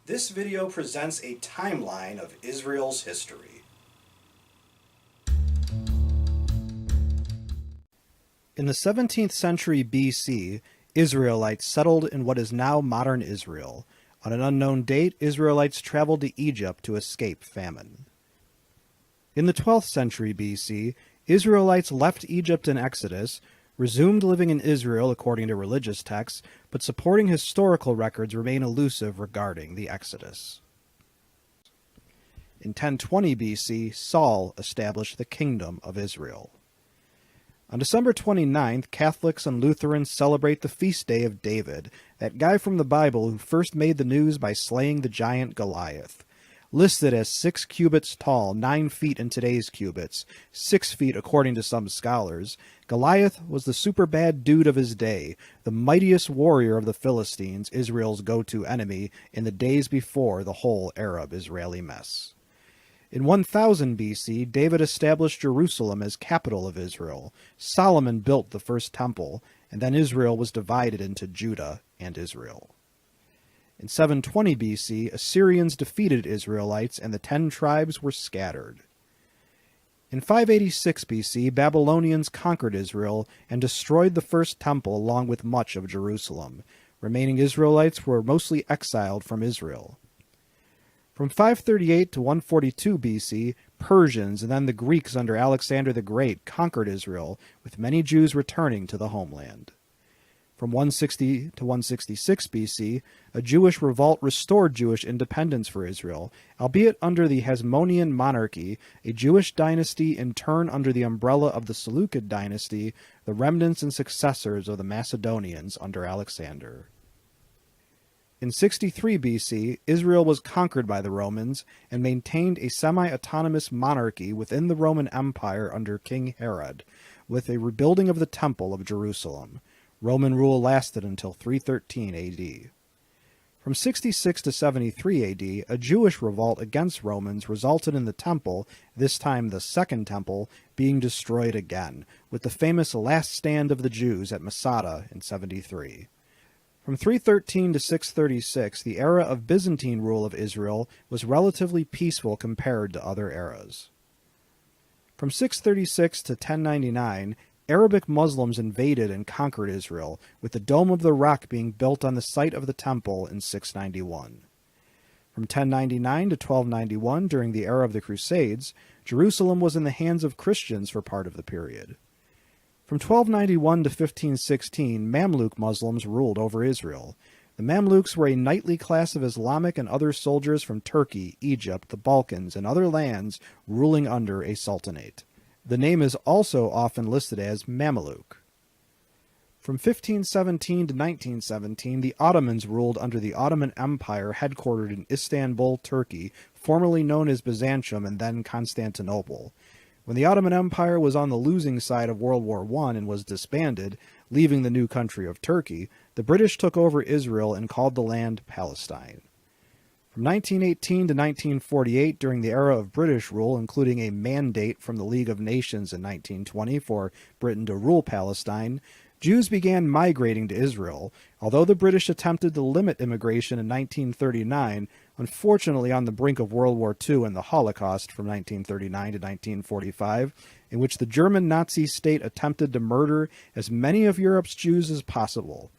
This video presents a timeline of Israel's history. In the 17th century BC, Israelites settled in what is now modern Israel. On an unknown date, Israelites traveled to Egypt to escape famine. In the 12th century BC, Israelites left Egypt in Exodus, resumed living in Israel according to religious texts, but supporting historical records remain elusive regarding the Exodus. In 1020 BC, Saul established the Kingdom of Israel. On December 29th, Catholics and Lutherans celebrate the feast day of David, that guy from the Bible who first made the news by slaying the giant Goliath. Listed as 6 cubits tall, 9 feet in today's cubits, 6 feet according to some scholars, Goliath was the super bad dude of his day, the mightiest warrior of the Philistines, Israel's go-to enemy in the days before the whole Arab-Israeli mess. In 1000 BC, David established Jerusalem as capital of Israel. Solomon built the first temple, and then Israel was divided into Judah and Israel. In 720 BC, Assyrians defeated Israelites and the 10 tribes were scattered. In 586 BC, Babylonians conquered Israel and destroyed the first temple along with much of Jerusalem. Remaining Israelites were mostly exiled from Israel. From 538 to 142 BC, Persians and then the Greeks under Alexander the Great conquered Israel, with many Jews returning to the homeland. From 160 to 166 BC, a Jewish revolt restored Jewish independence for Israel, albeit under the Hasmonean monarchy, a Jewish dynasty in turn under the umbrella of the Seleucid dynasty, the remnants and successors of the Macedonians under Alexander. In 63 BC, Israel was conquered by the Romans and maintained a semi-autonomous monarchy within the Roman Empire under King Herod, with a rebuilding of the Temple of Jerusalem. Roman rule lasted until 313 AD. From 66 to 73 AD, a Jewish revolt against Romans resulted in the temple, this time the Second Temple, being destroyed again, with the famous Last Stand of the Jews at Masada in 73. From 313 to 636, the era of Byzantine rule of Israel was relatively peaceful compared to other eras. From 636 to 1099, Arabic Muslims invaded and conquered Israel, with the Dome of the Rock being built on the site of the temple in 691. From 1099 to 1291, during the era of the Crusades, Jerusalem was in the hands of Christians for part of the period. From 1291 to 1516, Mamluk Muslims ruled over Israel. The Mamluks were a knightly class of Islamic and other soldiers from Turkey, Egypt, the Balkans, and other lands ruling under a sultanate. The name is also often listed as Mameluke. From 1517 to 1917, the Ottomans ruled under the Ottoman Empire headquartered in Istanbul, Turkey, formerly known as Byzantium and then Constantinople. When the Ottoman Empire was on the losing side of World War I and was disbanded, leaving the new country of Turkey, the British took over Israel and called the land Palestine. From 1918 to 1948, during the era of British rule, including a mandate from the League of Nations in 1920 for Britain to rule Palestine, Jews began migrating to Israel. Although the British attempted to limit immigration in 1939, unfortunately on the brink of World War II and the Holocaust from 1939 to 1945, in which the German Nazi state attempted to murder as many of Europe's Jews as possible.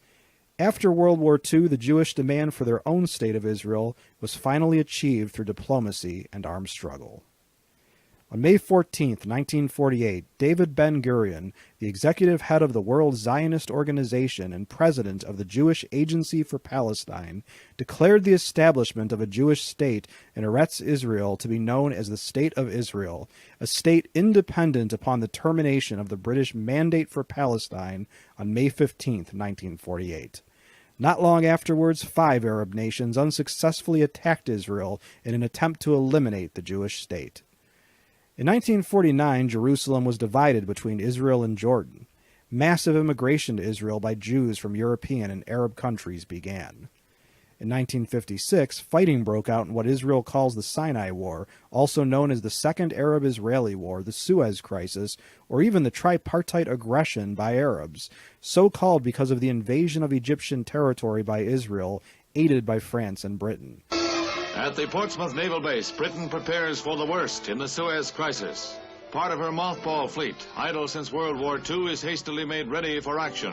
After World War II, the Jewish demand for their own state of Israel was finally achieved through diplomacy and armed struggle. On May 14, 1948, David Ben-Gurion, the executive head of the World Zionist Organization and president of the Jewish Agency for Palestine, declared the establishment of a Jewish state in Eretz Israel to be known as the State of Israel, a state independent upon the termination of the British Mandate for Palestine on May 15, 1948. Not long afterwards, 5 Arab nations unsuccessfully attacked Israel in an attempt to eliminate the Jewish state. In 1949, Jerusalem was divided between Israel and Jordan. Massive immigration to Israel by Jews from European and Arab countries began. In 1956, fighting broke out in what Israel calls the Sinai War, also known as the Second Arab-Israeli War, the Suez Crisis, or even the tripartite aggression by Arabs, so called because of the invasion of Egyptian territory by Israel, aided by France and Britain. At the Portsmouth Naval Base, Britain prepares for the worst in the Suez Crisis. Part of her mothball fleet, idle since World War II, is hastily made ready for action.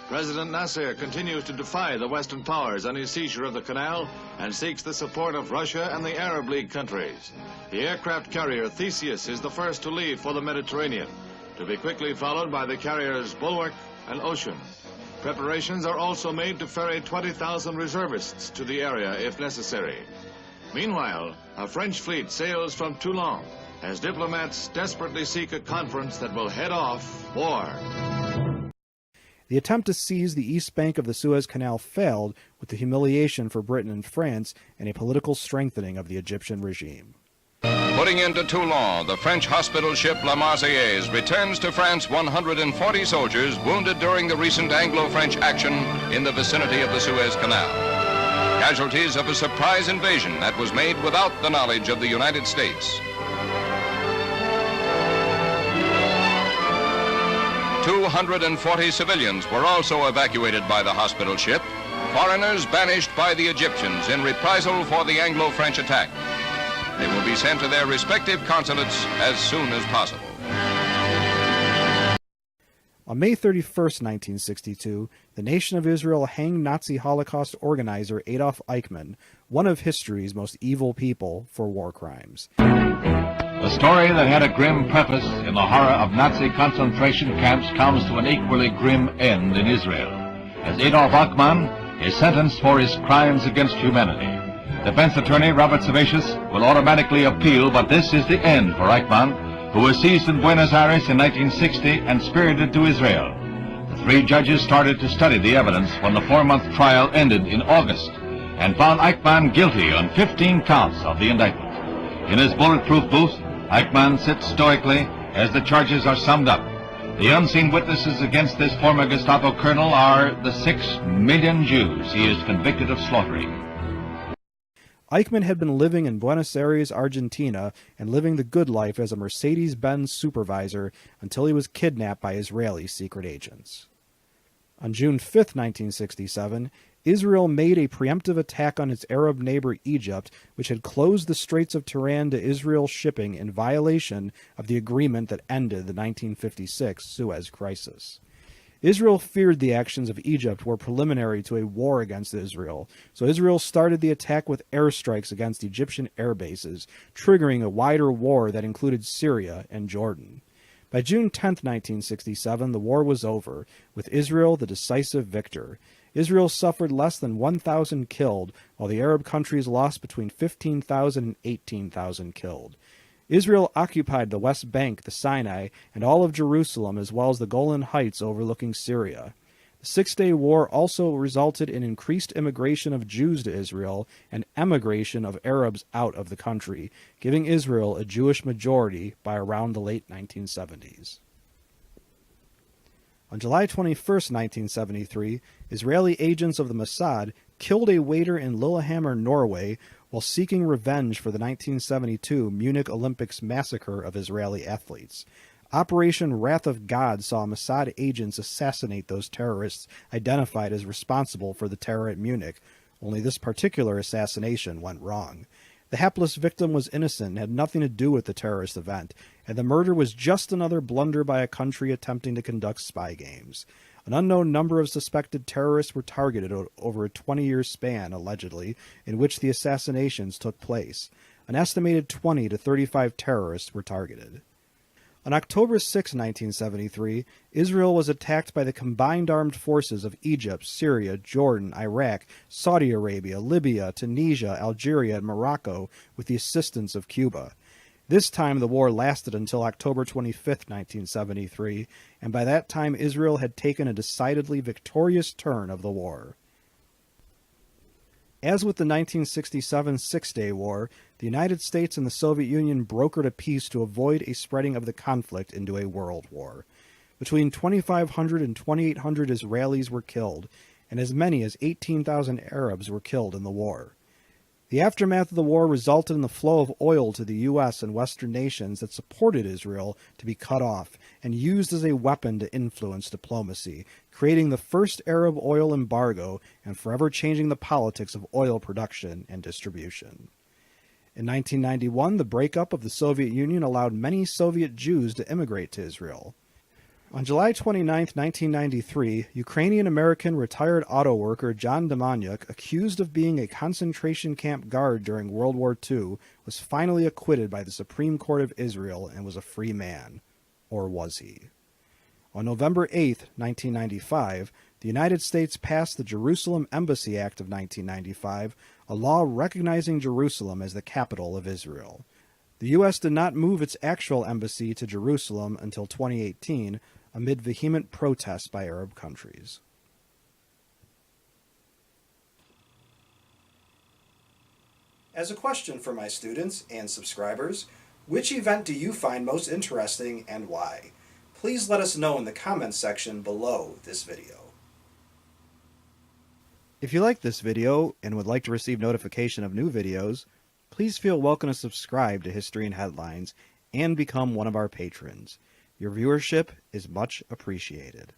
President Nasser continues to defy the Western powers on his seizure of the canal and seeks the support of Russia and the Arab League countries. The aircraft carrier Theseus is the first to leave for the Mediterranean, to be quickly followed by the carriers Bulwark and Ocean. Preparations are also made to ferry 20,000 reservists to the area if necessary. Meanwhile, a French fleet sails from Toulon as diplomats desperately seek a conference that will head off war. The attempt to seize the east bank of the Suez Canal failed, with the humiliation for Britain and France and a political strengthening of the Egyptian regime. Putting into Toulon, the French hospital ship La Marseillaise returns to France 140 soldiers wounded during the recent Anglo-French action in the vicinity of the Suez Canal. Casualties of a surprise invasion that was made without the knowledge of the United States. 240 civilians were also evacuated by the hospital ship, foreigners banished by the Egyptians in reprisal for the Anglo-French attack. They will be sent to their respective consulates as soon as possible. On May 31st, 1962, the nation of Israel hanged Nazi Holocaust organizer Adolf Eichmann, one of history's most evil people, for war crimes. The story that had a grim preface in the horror of Nazi concentration camps comes to an equally grim end in Israel, as Adolf Eichmann is sentenced for his crimes against humanity. Defense attorney Robert Savatius will automatically appeal, but this is the end for Eichmann, who was seized in Buenos Aires in 1960 and spirited to Israel. The three judges started to study the evidence when the 4-month trial ended in August and found Eichmann guilty on 15 counts of the indictment. In his bulletproof booth, Eichmann sits stoically as the charges are summed up. The unseen witnesses against this former Gestapo colonel are the 6 million Jews he is convicted of slaughtering. Eichmann had been living in Buenos Aires, Argentina, and living the good life as a Mercedes-Benz supervisor until he was kidnapped by Israeli secret agents. On June 5, 1967, Israel made a preemptive attack on its Arab neighbor Egypt, which had closed the Straits of Tiran to Israel shipping in violation of the agreement that ended the 1956 Suez Crisis. Israel feared the actions of Egypt were preliminary to a war against Israel, so Israel started the attack with airstrikes against Egyptian air bases, triggering a wider war that included Syria and Jordan. By June 10, 1967, the war was over, with Israel the decisive victor. Israel suffered less than 1,000 killed, while the Arab countries lost between 15,000 and 18,000 killed. Israel occupied the West Bank, the Sinai, and all of Jerusalem, as well as the Golan Heights overlooking Syria. The Six-Day War also resulted in increased immigration of Jews to Israel and emigration of Arabs out of the country, giving Israel a Jewish majority by around the late 1970s. On July 21, 1973, Israeli agents of the Mossad killed a waiter in Lillehammer, Norway, while seeking revenge for the 1972 Munich Olympics massacre of Israeli athletes. Operation Wrath of God saw Mossad agents assassinate those terrorists identified as responsible for the terror at Munich, only this particular assassination went wrong. The hapless victim was innocent and had nothing to do with the terrorist event, and the murder was just another blunder by a country attempting to conduct spy games. An unknown number of suspected terrorists were targeted over a 20-year span, allegedly, in which the assassinations took place. An estimated 20 to 35 terrorists were targeted. On October 6, 1973, Israel was attacked by the combined armed forces of Egypt, Syria, Jordan, Iraq, Saudi Arabia, Libya, Tunisia, Algeria, and Morocco, with the assistance of Cuba. This time the war lasted until October 25, 1973, and by that time Israel had taken a decidedly victorious turn of the war. As with the 1967 Six-Day War, the United States and the Soviet Union brokered a peace to avoid a spreading of the conflict into a world war. Between 2,500 and 2,800 Israelis were killed, and as many as 18,000 Arabs were killed in the war. The aftermath of the war resulted in the flow of oil to the U.S. and Western nations that supported Israel to be cut off and used as a weapon to influence diplomacy, creating the first Arab oil embargo and forever changing the politics of oil production and distribution. In 1991, the breakup of the Soviet Union allowed many Soviet Jews to immigrate to Israel. On July 29, 1993, Ukrainian-American retired auto worker John Demanyuk, accused of being a concentration camp guard during World War II, was finally acquitted by the Supreme Court of Israel and was a free man. Or was he? On November 8, 1995, the United States passed the Jerusalem Embassy Act of 1995, a law recognizing Jerusalem as the capital of Israel. The U.S. did not move its actual embassy to Jerusalem until 2018, amid vehement protests by Arab countries. As a question for my students and subscribers, which event do you find most interesting and why? Please let us know in the comments section below this video. If you like this video and would like to receive notification of new videos, please feel welcome to subscribe to History in Headlines and become one of our patrons. Your viewership is much appreciated.